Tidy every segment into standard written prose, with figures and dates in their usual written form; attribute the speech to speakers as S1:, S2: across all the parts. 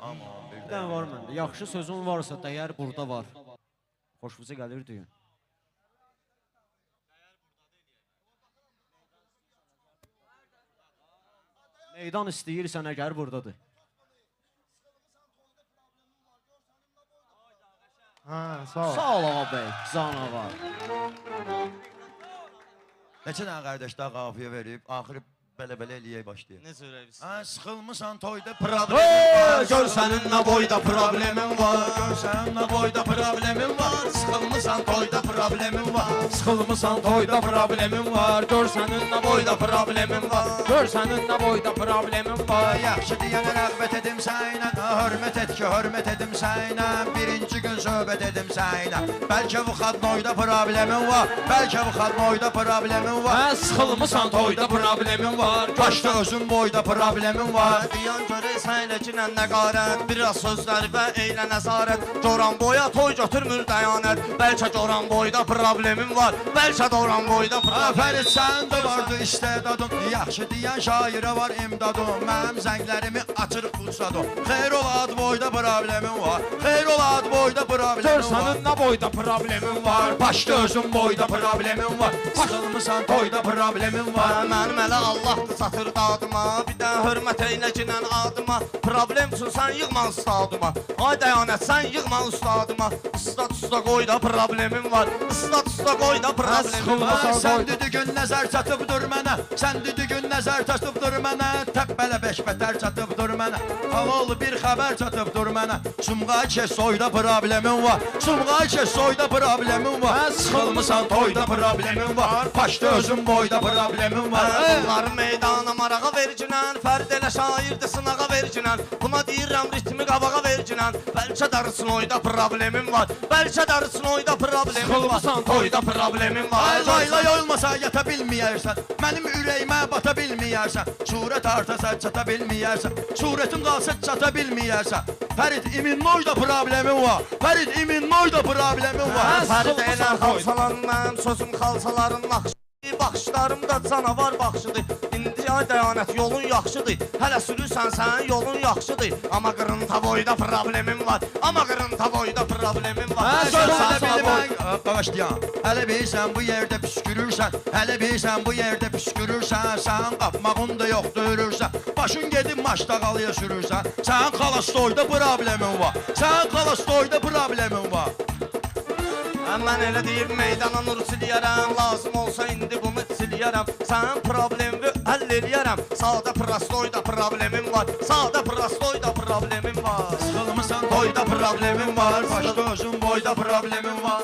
S1: Bir dənə var məndə. Yaxşı sözün varsa dəyər burada var. Xoşunuza gəlir deyin. Meydan istəyirsən əgər buradadır.
S2: Sağ ol.
S1: Sağ ol ağa bəy, canağa.
S3: Neçə dənə qardaş daha qafiyə verib, axırı belə-belə eləyək başlayır.
S4: Necə ürəyirsən?
S3: Sıxılmısan toyda problemin var.
S4: Gör sənin nə boyda problemin var.
S3: Gör sənin nə boyda problemin var. Sıxılmısan toyda problemin var.
S4: Sıxılmısan toyda problemin var. Gör sənin nə boyda problemin var. Gör sənin nə boyda problemin var.
S3: Yaxşı deyənə rəğbət edim sənə, hörmət et ki, hörmət edim sənə. Birinci gün söhbət edim sənə. Bəlkə bu xadnoyda problemin var. Bəlkə bu xadnoyda problemin var.
S4: Sıxılmısan toyda problemin var.
S3: Başda özün boyda problemin var.
S4: Diyan görək səyləkinə nəqarət. Biraz sözləri və eylə nəzarət. Coran boya toy götürmür dəyanət. Bəlkə coran boyda problemin var. Bəlkə coran boyda problemin var.
S3: Fərid səndə vardı istedadın. Yaxşı deyən şairə var imdadın. Mənim zənglərimi açır uçsadın. Xeyr ol ad boyda problemin var. Xeyr ol ad boyda problemin var.
S4: Gör sənin nə boyda problemin var.
S3: Başda özün boyda problemin var. Sıxılmısan toyda problemin var.
S4: Mənim ələ Allahdır satır dadıma. Bir də hörmət eylə ginən adıma. Problem üçün sən yığma ustadıma. Ay dəyanət sən yığma ustadıma. Islat usta qoyda problemim var. Islat usta qoyda problemim var.
S3: Sən dedi gün nəzər çatıbdır mənə. Sən dedi gün nəzər çatıbdır mənə. Təpbələ beş bətər çatıbdır mənə. Havalı bir xəbər çatıbdır mənə. Sumqayçə soyda problemin var. Sumqayçə soyda problemin var. Sıxılmısan toyda problemin var. Başda özün boyda problemin var.
S4: Bunları meydana marağa vercinən. Fərd elə şairdir sınağa vercinən. Buna deyirəm ritmi qabağa vercinən. Bəlkə darısın oyda problemim var. Bəlkə darısın oyda problemim var. Sıxılmısan toyda problemim var.
S3: Lay lay olmasa yata bilməyərsən. Mənim ürəyimə bata bilməyərsən. Surət artasa çata bilməyərsən. Surətim qalsa çata bilməyərsən. Fərid İminnoyda problemim var. Fərid İminnoyda problemim var.
S4: Fərid elə xalsalan mənim sözüm xalsaların naxşı. Baxışlarım da canavar baxışıdır. İndi ay dəyanət yolun yaxşıdır. Hələ sürürsən sən yolun yaxşıdır. Amma qırınta boyda problemim var. Amma qırınta boyda problemim var.
S3: Bağışlayan, hələ bilsən bu yerdə püskürürsən. Hələ bilsən bu yerdə püskürürsən. Sən qapmağın da yoxdur ölürsən. Başın gedib maçda qalaya sürürsən. Sən xalastoyda problemin var. Sən xalastoyda problemin var.
S4: Mən elə deyib meydana nur siliyərəm. Lazım olsa indi bunu siliyərəm. Sənin problemi həll eləyərəm. Sağda prastoyda problemim var. Sağda prastoyda problemim var.
S3: Sıxılmısan toyda problemim var. Başda özün boyda problemim var.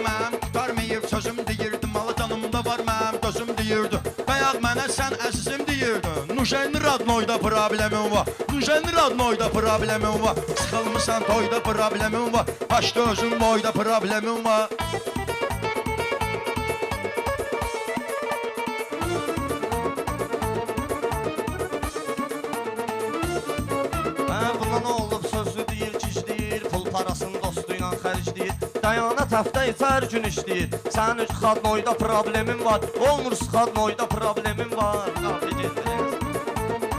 S3: Mənim tutarmayıb sözüm deyirdim. Malı canımda var mənim gözüm deyirdi. Bayaq mənə sən əzizim deyirdin. Nuşenli radnoyda problemim var. Nuşenli radnoyda problemim var. Sıxılmısan toyda problemim var. Başda özün boyda problemim var.
S4: Buna nə olub sözlü deyir, gicləyir. Pul parasını dostuyla xərcləyir. Dəyanət həftə içər gün işləyir. Sənin üç xadnoyda problemim var. Olmur xadnoyda problemim var.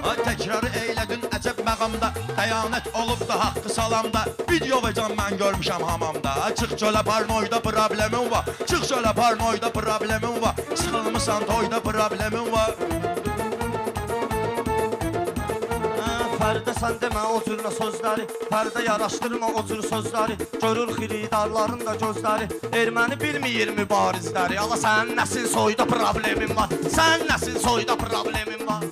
S3: Ay təkrarı eylədin əcəb məqamda. Dəyanət olub da haqqı salamda. Video və can mən görmüşəm hamamda. Çıx çölə parnoyda problemim var. Çıx çölə parnoyda problemim var. Sıxılmısan toyda problemim var.
S4: Fərdə sən demə o cürlə sözləri. Fərdə yaraşdırma o cür sözləri. Görür xiridarların da gözləri. Erməni bilmir mübarizləri. Allah sənin nəsin soyda problemin var. Sənin nəsin soyda problemin var.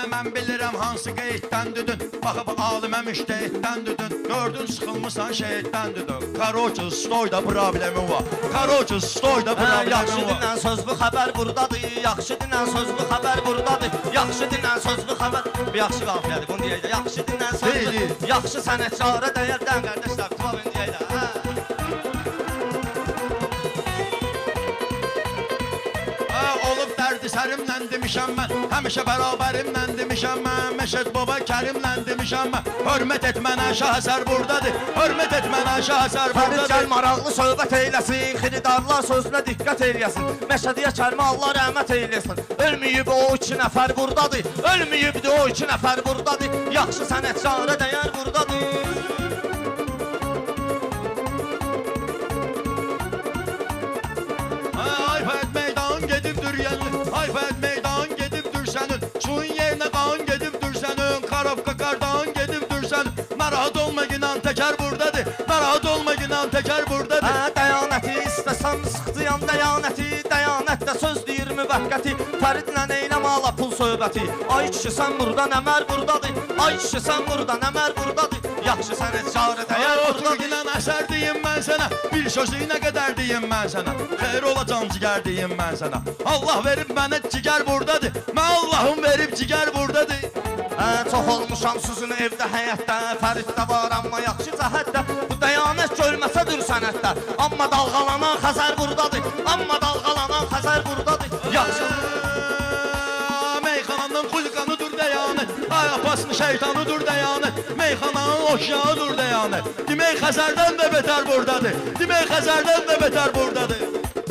S3: Mən bilirəm hansı qeyddən düdün. Baxıb alimə müştəhiddən düdün. Gördün sıxılmısan şehiddən düdün. Karoçuz stoyda problemim var. Karoçuz stoyda problemim var.
S4: Yaxşı dinlən sözlü xəbər buradadır. Yaxşı dinlən sözlü xəbər buradadır. Yaxşı dinlən sözlü xəbər. Bir yaxşı qafiyədir bunu deyək də. Yaxşı dinlən sözlü. Yaxşı sənətkarə dəyərdən qardaşlar. Tuva bunu deyək də.
S3: Olub dərdi sərimlə demişəm mən, həmişə bərabərimlə demişəm mən, Məşəd baba Kərimlə demişəm mən, hörmət et mənə Şahsər burdadır, hörmət et mənə Şahsər
S4: Fərid
S3: burdadır.
S4: gəl maraqlı söhbət eyləsin, xiridarlar sözünə diqqət eyləsin, Məşədiyə Kərimə Allah rəhmət eyləsin. Ölməyib o 2 nəfər burdadır, ölməyibdi o 2 nəfər burdadır, yaxşı sənətkarə dəyər burdadır.
S3: Ay Fərid meydan gedibdir yəllin, ay Fərid meydan gedibdir sənin, suyun yerinə qan gedibdir sənin, Karovka qardan gedibdir sənin, narahat olma inan təkər burdadır, narahat olma inan təkər burdadır.
S4: Dəyanəti istəsəm sıxdıyam dəyanəti, dəyanətdə söz deyir müvəqqəti, Fəridlə eyləmə ala pul söhbəti. Ay kişi sən burada nəmər burdadır, ay kişi sən burada nəmər burdadır, yaxşı sənətkarə dəyər
S3: Otur
S4: burdadır.
S3: inan əsər deyim mən sənə, bir sözü nə qədər deyim mən sənə, xeyr olacam cigər deyim mən sənə. Allah verib mənə cigər burdadır, mən Allahım verib cigər burdadır.
S4: Çox olmuşam suzunu evdə həyətdə, Fəriddə var amma yaxşı cəhətdə, bu dəyanət görməsədir sənətdə, amma dalğalanan Xəzər burdadır, amma dalğalanan Xəzər burdadır, yaxşı.
S3: Meyxananın xulqanıdır dəyanət, ay apasını şeytanıdır dəyanət, meyxananın oşyağıdır dəyanət. Demək Xəzərdən də betər burdadır, demək Xəzərdən də betər burdadır.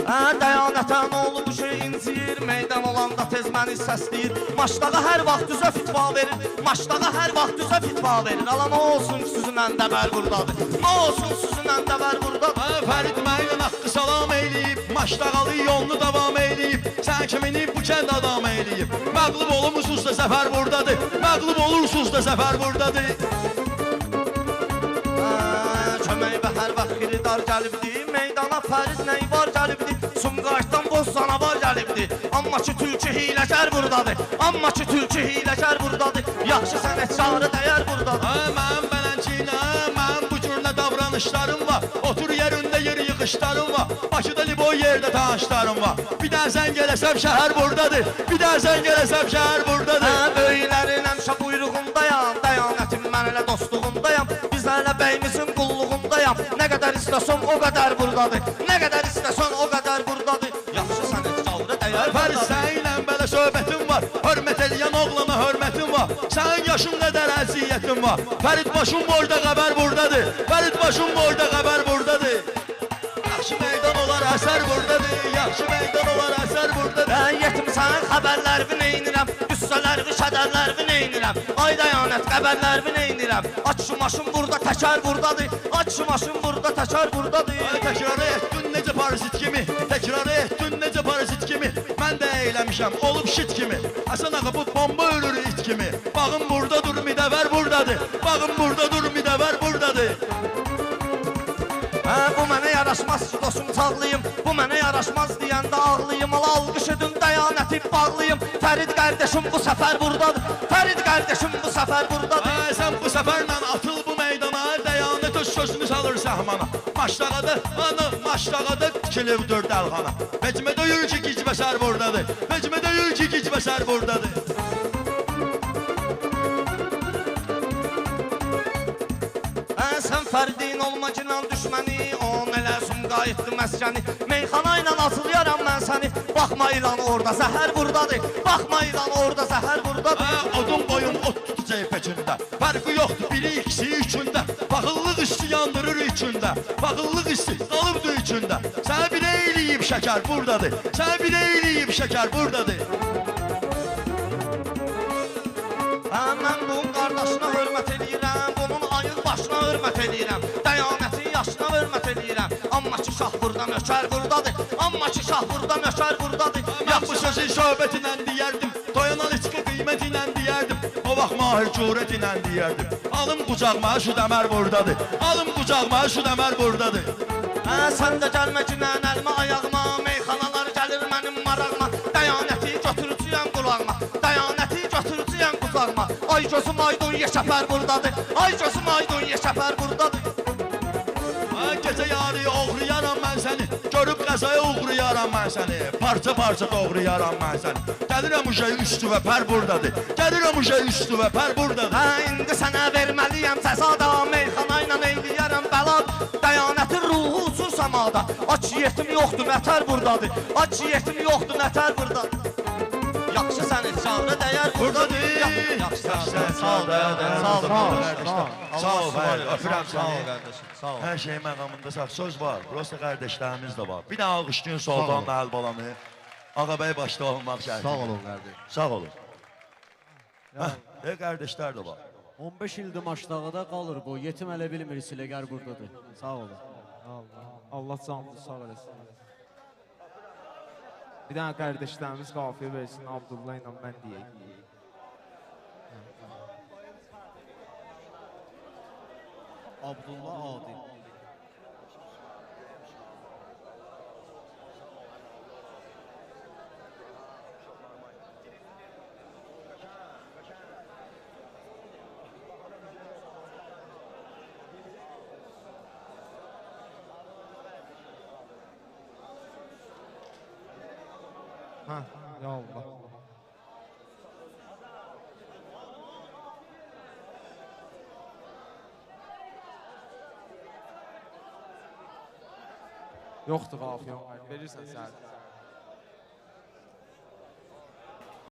S4: Dəyanətə nə olub şey inciyir, meydan olanda tez məni səsləyir, maçdağa hər vaxt düzə fitva verir, maçdağa hər vaxt düzə fitva verir, ala nə olsun sizin əndəbər burdadır, nə olsun sizin əndəbər burdadır.
S3: Fərid mənlə haqqı salam eyləyib, maçdağalı yolunu davam eyləyib, sən kimini bu kənd adam eyləyib, məqlub olursunuz da zəfər burdadır, məqlub olursunuz da zəfər burdadır.
S4: Kömək və hər vaxt xiridar gəlibdi, meydana Fərid nəyi var gəlibdi, Sumqayıtdan boz canavar gəlibdi, amma ki tülkü hiləgər burdadır, amma ki tülkü hiləgər burdadır, yaxşı sənətkarə dəyər burdadır.
S3: Mənim bələnçiylə, mənim bu cürlə davranışlarım var, otur yerində yer yığışlarım var, Bakıda liboy yerdə tanışlarım var, bir də zəng eləsəm şəhər burdadır, bir də zəng eləsəm şəhər burdadır.
S4: Böyüklərin həmişə buyruğundayam, dəyanətim mən elə dostluğundayam, biz hələ bəyimizin qulluğundayam, nə qədər istəsən o qədər burdadır, nə qədər istəsən o qədər burdadır, yaxşı sənətkarə dəyər
S3: Fərid
S4: burdadır.
S3: səninlə belə söhbətim var, hörmət eləyən oğlana hörmətim var, sənin yaşın qədər əziyyətin var, Fərid başın boyda qəbər burdadır, Fərid başın boyda qəbər burdadır. Yaxşı meydan olar əsər burdadır, yaxşı meydan olar əsər burdadır.
S4: Yetim sənin xəbərlərini neynirəm, qüssələrimi, kədərlərimi neynirəm, ay dəyanət qəbərlərimi neynirəm, aç şu maşın burada, təkər burdadır, aç şu maşın burada, təkər burdadır.
S3: Təkrar etdin necə parazit kimi, təkrar etdin necə parazit kimi, mən də eyləmişəm, olub şit kimi, Həsən ağa bu bomba ölür it kimi, bağım burada dur, midəvər burdadır, bağım burada dur, midəvər burdadır.
S4: Bu mənə yaraşmaz ki dostum çağlayım, bu mənə yaraşmaz deyəndə ağlayım, ala alqış edin dəyanəti bağlayım, Fərid qardeşim bu səfər burdadır, Fərid qardeşim bu səfər burdadır.
S3: Sən bu səfərlə atıl bu meydana, dəyanət öz sözünü salır səhmana, maçdağada, ana maçdağada tikilibdir dəlxana, vecmə döyür ki gicbəsər burdadır, vecmə döyür ki gicbəsər burdadır.
S4: Sən Fəridin olmacınan düşməni, on elə Sumqayıtlı məskəni, meyxana ilə atılıyaram mən səni, baxma ilan orada zəhər burdadır, baxma ilan orada zəhər burdadır.
S3: Odun boyun ot tutacaq pəkində, fərqi yoxdur biri ikisi üçündə, baxıllıq üstü yandırır üçündə, baxıllıq üstü dalıbdır üçündə, sənə bir eyləyib şəkər burdadır, sənə bir eyləyib şəkər burdadır.
S4: Mən bunun qardaşına hörmət edirəm, bunun ayıq başına hörmət edirəm, dəyanətin yaşına hörmət edirəm, amma ki şah burada, nökər burdadır, amma ki şah burada, nökər burdadır.
S3: Mən bu sözü söhbətinlə deyərdim, toyanan içki qiymətinlə deyərdim, o vaxt mahir cürətinlə deyərdim, alım qucağıma şu dəmər burdadır, alım qucağıma şu dəmər burdadır.
S4: Sən də gəlmə günən əlmə ayağıma, meyxanalar gəlir mənim marağıma, dəyanəti götürücüyəm qulağıma, dəyanəti götürücüyəm qulağıma, ay gözüm aydın yeşəpər burdadır, ay gözüm aydın yeşəpər burdadır.
S3: Gecə yarı oğruyaram mən səni, görüb qəzaya uğrayaram mən səni, parça-parça doğrayaram mən səni, gəlirəm uşaq üstü və pər burdadır, gəlirəm uşaq üstü və pər burdadır.
S4: İndi sənə verməliyəm cəzada, meyxana ilə eyləyərəm bəlad, dəyanətin ruhu uçur səmada, aç yetim yoxdur, nətər burdadır, aç yetim yoxdur, nətər burdadır. Yaxşı sənin çağrı dəyər burdadır. Yaxşı sən sağ ol dəyər. Sağ ol qardaşım.
S3: Sağ ol,
S4: Allah
S3: öpürəm
S4: sağ ol
S3: səni.
S4: qardaşım. Sağ ol.
S3: Hər şey məqamında sağ. Söz var. Prosta qardaşlarımız da var. Bir də alqışlayın Soltan Əlbalanı. Ağabey başda olmaq şərtilə.
S2: Sağ olun qardaş.
S3: Sağ olun. Qardaşlar da var.
S1: 15 ildir maçdağıda qalır bu. Yetim elə bilmir Siləgər burdadır. Sağ olun.
S2: Allah canınızı sağ eləsin. Bir dənə qardaşlarımız qafiyə versin, Abdullah ilə mən deyək.
S1: Abdullah Adil.
S2: Hə, ya Allah. Yoxdur qafiyə, verirsən sən.